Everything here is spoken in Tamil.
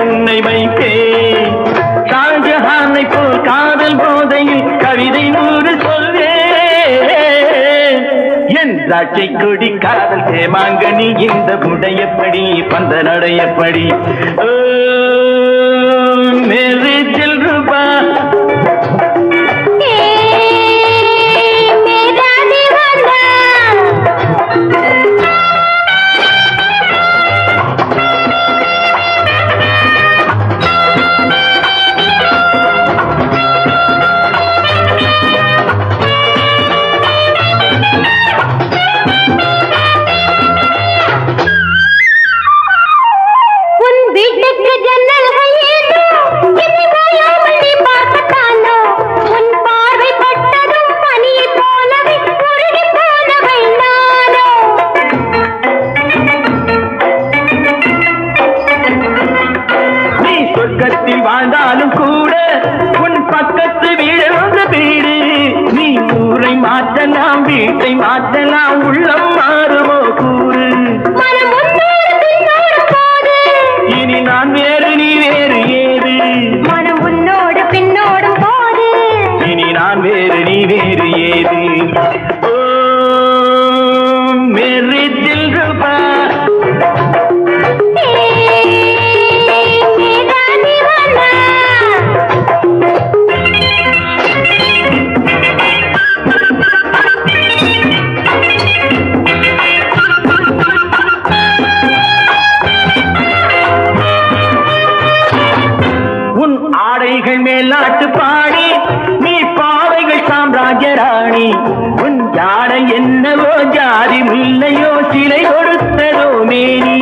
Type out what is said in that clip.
உன்னை வைத்தேன் ஷாஜஹானை போல் காதல் போதையில் கவிதை 100 சொல்வேன் என் திராட்சை கொடி காதல் சேமாங்கனி இந்த புடையப்படி பந்த நடையப்படி மேரே தில் ரூபா வாழ்ந்தாலும் கூட உன் பக்கத்து வீடு வீடு நீ ஊரை மாற்றலாம் வீட்டை மாற்றலாம் உள்ளம் மாறுமோ கூறு இனி நான் வேறு நீ வேறு ஏது மனம் உன்னோடு பின்னோடும் போது இனி நான் வேறு நீ வேறு ஏது மேரே தில் ரூபா ஆடைகள் மேலாட்டு பாடி நீ பாவைகள் சாம்ராஜ்ய ராணி உன் யானை என்னவோ ஜாதி முல்லையோ சிலை கொடுத்ததோ மேனி